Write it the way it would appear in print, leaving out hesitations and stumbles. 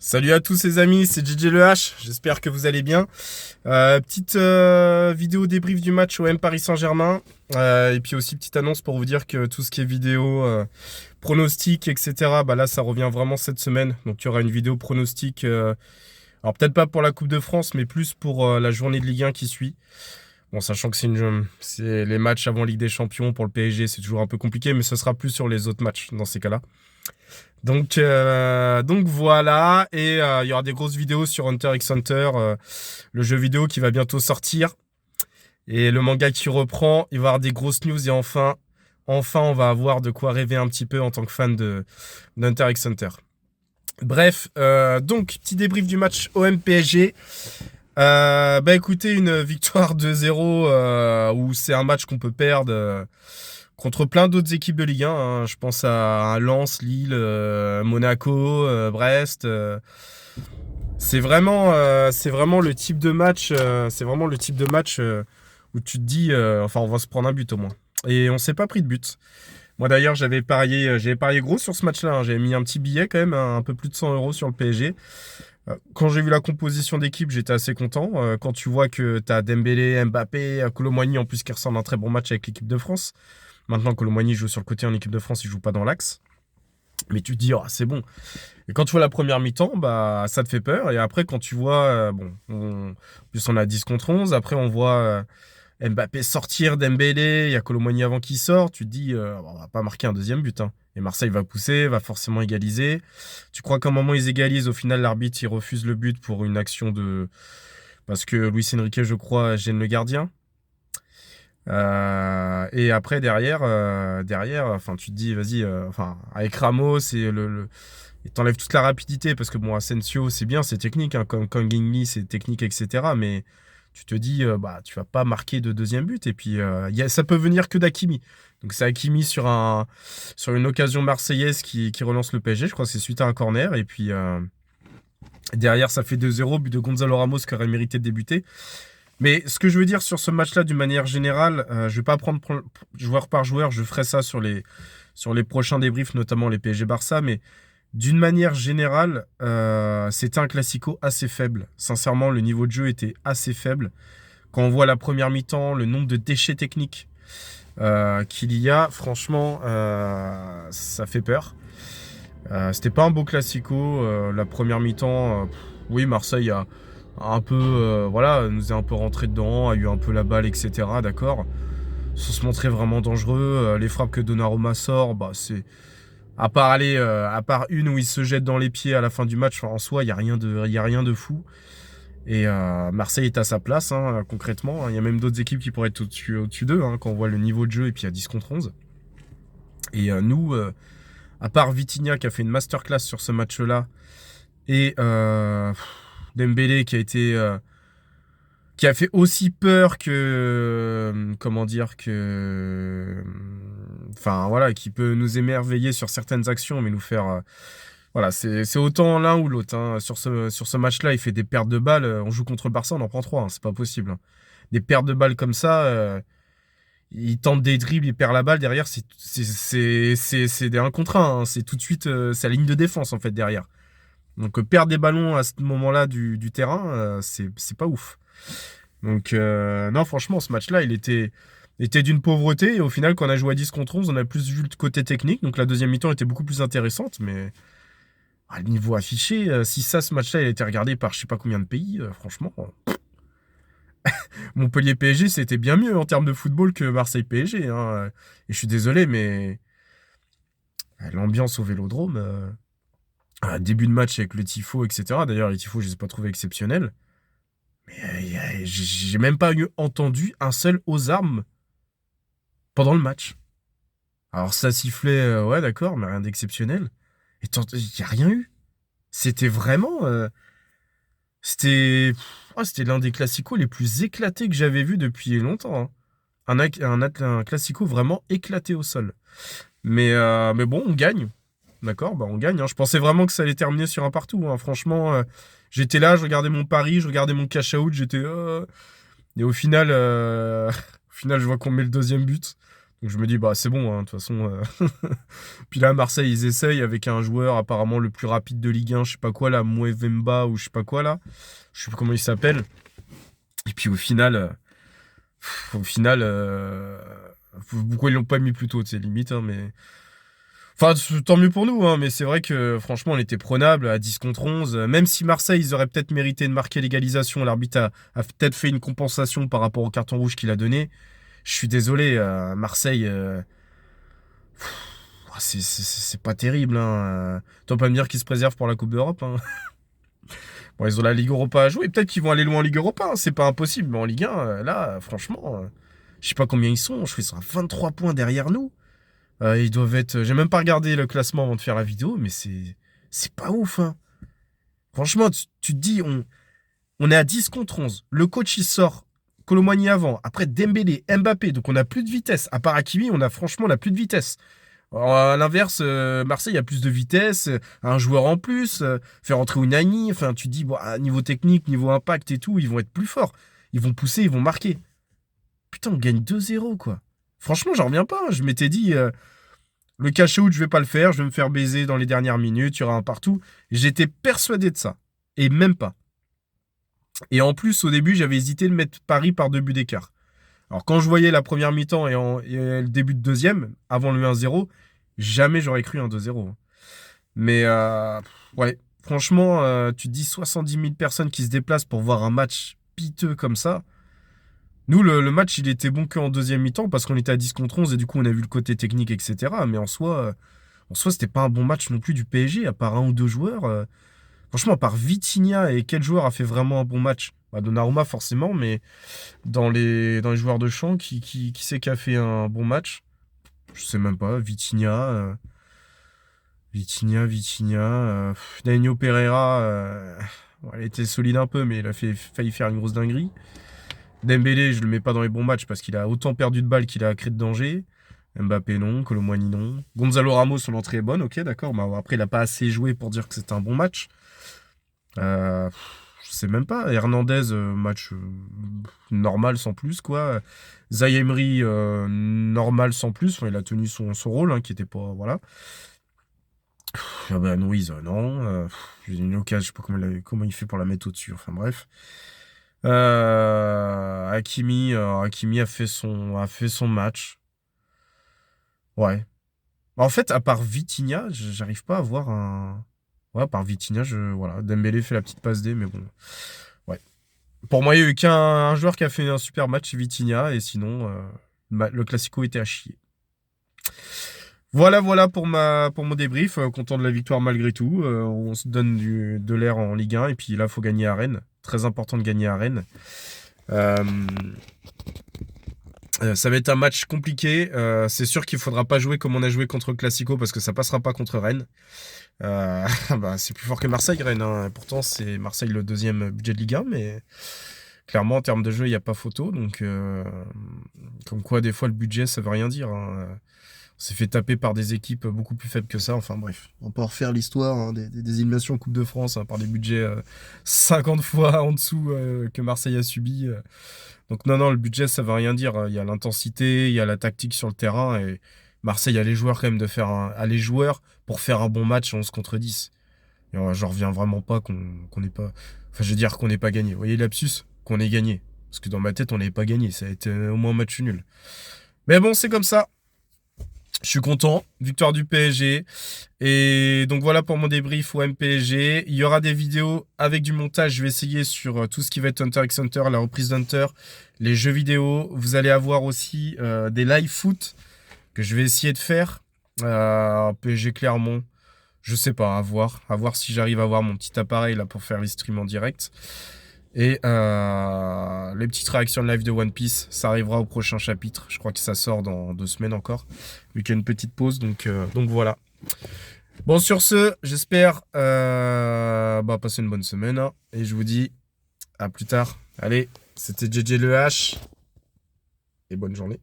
Salut à tous les amis, c'est JJ Le H, j'espère que vous allez bien. Petite vidéo débrief du match OM Paris Saint-Germain. Et puis aussi petite annonce pour vous dire que tout ce qui est vidéo, pronostic, etc. Bah là ça revient vraiment cette semaine. Donc il y aura une vidéo pronostic, alors peut-être pas pour la Coupe de France, mais plus pour la journée de Ligue 1 qui suit. Bon, sachant que c'est les matchs avant Ligue des Champions pour le PSG, c'est toujours un peu compliqué, mais ce sera plus sur les autres matchs dans ces cas-là. Donc voilà, et il y aura des grosses vidéos sur Hunter x Hunter, le jeu vidéo qui va bientôt sortir, et le manga qui reprend. Il va y avoir des grosses news, et enfin, on va avoir de quoi rêver un petit peu en tant que fan d'Hunter x Hunter. Bref, donc petit débrief du match OM-PSG. Bah écoutez, une victoire 2-0 où c'est un match qu'on peut perdre contre plein d'autres équipes de Ligue 1. Hein. Je pense à Lens, Lille, Monaco, Brest. C'est vraiment le type de match. C'est vraiment le type de match où tu te dis, enfin, on va se prendre un but au moins. Et on s'est pas pris de but. Moi d'ailleurs, j'avais parié gros sur ce match-là. Hein. J'avais mis un petit billet quand même, un peu plus de 100 € sur le PSG. Quand j'ai vu la composition d'équipe, j'étais assez content. Quand tu vois que tu as Dembélé, Mbappé, Kolo Muani en plus qui ressemble à un très bon match avec l'équipe de France. Maintenant, Kolo Muani joue sur le côté en équipe de France, il joue pas dans l'axe. Mais tu te dis, oh, c'est bon. Et quand tu vois la première mi-temps, bah, ça te fait peur. Et après, quand tu vois, en plus on a 10 contre 11. Après, on voit Mbappé sortir, Dembélé, il y a Kolo Muani avant qui sort. Tu te dis, on va pas marquer un deuxième but. Hein. Et Marseille va pousser, va forcément égaliser. Tu crois qu'à un moment, ils égalisent. Au final, l'arbitre, il refuse le but pour une action de... Parce que Luis Enrique, je crois, gêne le gardien. Et après derrière, enfin tu te dis vas-y, enfin avec Ramos et t'enlèves toute la rapidité parce que bon Asensio c'est bien, c'est technique, hein, comme Kangin c'est technique etc. Mais tu te dis bah tu vas pas marquer de deuxième but et puis ça peut venir que d'Hakimi. Donc c'est Hakimi sur une occasion marseillaise qui relance le PSG, je crois que c'est suite à un corner et puis derrière ça fait 2-0, but de Gonzalo Ramos qui aurait mérité de débuter. Mais ce que je veux dire sur ce match-là, d'une manière générale, je vais pas prendre joueur par joueur, je ferai ça sur les prochains débriefs, notamment les PSG-Barça, mais d'une manière générale, c'était un classico assez faible. Sincèrement, le niveau de jeu était assez faible. Quand on voit la première mi-temps, le nombre de déchets techniques qu'il y a, franchement, ça fait peur. C'était pas un beau classico. La première mi-temps, oui, Marseille a un peu, voilà, nous est un peu rentré dedans, a eu un peu la balle, etc. D'accord. Sans se montrer vraiment dangereux. Les frappes que Donnarumma sort, bah c'est à part une où il se jette dans les pieds à la fin du match. En soi, il y a rien de fou. Et Marseille est à sa place, hein, concrètement. Il y a même d'autres équipes qui pourraient être au-dessus d'eux, hein, quand on voit le niveau de jeu et puis à 10 contre 11. Et nous, à part Vitinha qui a fait une masterclass sur ce match-là, et Dembélé qui a fait aussi peur que comment dire que enfin voilà, qui peut nous émerveiller sur certaines actions mais nous faire voilà, c'est autant l'un ou l'autre. Hein. Sur ce match-là, il fait des pertes de balles. On joue contre le Barça, on en prend trois. Hein. C'est pas possible. Hein. Des pertes de balles comme ça, il tente des dribbles, il perd la balle. Derrière, c'est des 1 contre 1. Hein. C'est tout de suite, c'est la ligne de défense en fait derrière. Donc perdre des ballons à ce moment-là du terrain, c'est pas ouf. Donc non, franchement, ce match-là, il était d'une pauvreté. Et au final, quand on a joué à 10 contre 11, on a plus vu le côté technique. Donc la deuxième mi-temps était beaucoup plus intéressante. Mais le niveau affiché, si ce match-là, il a été regardé par je sais pas combien de pays, franchement, Montpellier PSG, c'était bien mieux en termes de football que Marseille PSG. Hein. Et je suis désolé, mais l'ambiance au Vélodrome, début de match avec le tifo, etc. D'ailleurs, les tifos, je les ai pas trouvés exceptionnels. Mais j'ai même pas entendu un seul aux armes pendant le match. Alors ça sifflait, ouais d'accord, mais rien d'exceptionnel. Et il n'y a rien eu. C'était vraiment... c'était l'un des classicos les plus éclatés que j'avais vu depuis longtemps. Hein. Un classico vraiment éclaté au sol. Mais bon, on gagne. D'accord, bah on gagne. Hein. Je pensais vraiment que ça allait terminer sur un partout. Hein. Franchement, j'étais là, je regardais mon pari, je regardais mon cash-out, j'étais... Et au final, au final, je vois qu'on met le deuxième but. Donc je me dis, bah c'est bon, hein, de toute façon. Puis là, Marseille, ils essayent avec un joueur apparemment le plus rapide de Ligue 1, je sais pas quoi, là, Mouevemba ou je sais pas quoi, là. Je sais plus comment il s'appelle. Et puis au final, pourquoi ils l'ont pas mis plus tôt, c'est limite, hein, mais. Enfin, tant mieux pour nous, hein, mais c'est vrai que franchement, on était prenable à 10 contre 11. Même si Marseille, ils auraient peut-être mérité de marquer l'égalisation, l'arbitre a peut-être fait une compensation par rapport au carton rouge qu'il a donné. Je suis désolé, Marseille, c'est pas terrible. Hein. Tu vas pas me dire qu'ils se préservent pour la Coupe d'Europe. Hein. Bon, ils ont la Ligue Europa à jouer. Peut-être qu'ils vont aller loin en Ligue Europa. Hein. C'est pas impossible. Mais en Ligue 1, là, franchement, je sais pas combien ils sont. Je crois qu'ils sont à 23 points derrière nous. Ils doivent être. J'ai même pas regardé le classement avant de faire la vidéo, mais c'est pas ouf. Hein. Franchement, tu te dis, on est à 10 contre 11. Le coach, il sort Colomani avant. Après, Dembélé, Mbappé. Donc, on a plus de vitesse. À part Hakimi, on a plus de vitesse. Alors, à l'inverse, Marseille a plus de vitesse, un joueur en plus, faire entrer Unani. Enfin, tu te dis, bon, niveau technique, niveau impact et tout, ils vont être plus forts. Ils vont pousser, ils vont marquer. Putain, on gagne 2-0, quoi. Franchement, j'en reviens pas. Hein. Je m'étais dit, le cash-out, je vais pas le faire. Je vais me faire baiser dans les dernières minutes. Il y aura un partout. J'étais persuadé de ça. Et même pas. Et en plus, au début, j'avais hésité de mettre Paris par 2 buts d'écart. Alors, quand je voyais la première mi-temps et le début de deuxième, avant le 1-0, jamais j'aurais cru un 2-0. Hein. Mais, ouais, franchement, tu te dis 70 000 personnes qui se déplacent pour voir un match piteux comme ça. Nous, le match, il était bon qu'en deuxième mi-temps parce qu'on était à 10 contre 11 et du coup, on a vu le côté technique, etc. Mais en soi, c'était pas un bon match non plus du PSG, à part un ou deux joueurs. Franchement, à part Vitinha et quel joueur a fait vraiment un bon match? Bah, Donnarumma, forcément, mais dans les joueurs de champ, qui c'est qui a fait un bon match? Je sais même pas. Vitinha. Danilo Pereira, bon, il était solide un peu, mais il a failli faire une grosse dinguerie. Dembélé, je le mets pas dans les bons matchs parce qu'il a autant perdu de balles qu'il a créé de danger. Mbappé non, Colomwani non. Gonzalo Ramos, son entrée est bonne, ok, d'accord. Mais après, il a pas assez joué pour dire que c'était un bon match. Euh, je sais même pas. Hernandez, match normal sans plus, quoi. Zaïre Emery, normal sans plus. Enfin, il a tenu son rôle, hein, qui était pas. Voilà. Ah bah, Louise, non. J'ai une occasion, je sais pas comment il fait pour la mettre au-dessus. Enfin, bref. Hakimi a fait son match. Ouais. En fait, à part Vitinha, j'arrive pas à voir un. Ouais, à part Vitinha, voilà. Dembélé fait la petite passe D, mais bon. Ouais. Pour moi, il n'y a eu qu'un joueur qui a fait un super match, c'est Vitinha, et sinon, le Classico était à chier. Voilà pour mon débrief. Content de la victoire malgré tout. On se donne de l'air en Ligue 1, et puis là, il faut gagner à Rennes. Très important de gagner à Rennes. Euh, Ça va être un match compliqué. C'est sûr qu'il faudra pas jouer comme on a joué contre le Classico parce que ça passera pas contre Rennes. Bah, c'est plus fort que Marseille, Rennes. Hein. Pourtant, c'est Marseille le deuxième budget de Ligue 1, mais clairement, en termes de jeu, il n'y a pas photo. Donc, comme quoi, des fois, le budget, ça veut rien dire. Hein. On s'est fait taper par des équipes beaucoup plus faibles que ça. Enfin, bref. On peut refaire l'histoire hein, des éliminations en Coupe de France hein, par des budgets 50 fois en dessous que Marseille a subi. Donc non, le budget, ça veut rien dire. Il y a l'intensité, il y a la tactique sur le terrain. Et Marseille a les joueurs quand même a les joueurs pour faire un bon match 11 contre 10. Et j'en reviens vraiment pas qu'on n'ait pas... Enfin, je veux dire qu'on n'ait pas gagné. Vous voyez l'absus? Qu'on ait gagné. Parce que dans ma tête, on n'avait pas gagné. Ça a été au moins un match nul. Mais bon, c'est comme ça. Je suis content. Victoire du PSG. Et donc voilà pour mon débrief au MPSG. Il y aura des vidéos avec du montage. Je vais essayer sur tout ce qui va être Hunter x Hunter, la reprise d'Hunter, les jeux vidéo. Vous allez avoir aussi des live foot que je vais essayer de faire. PSG Clermont, je sais pas, à voir. À voir si j'arrive à avoir mon petit appareil là pour faire les streams en direct. Et les petites réactions de live de One Piece, ça arrivera au prochain chapitre. Je crois que ça sort dans 2 semaines encore. Vu qu'il y a une petite pause, donc voilà. Bon, sur ce, j'espère passer une bonne semaine. Hein, et je vous dis à plus tard. Allez, c'était JJ Le H. Et bonne journée.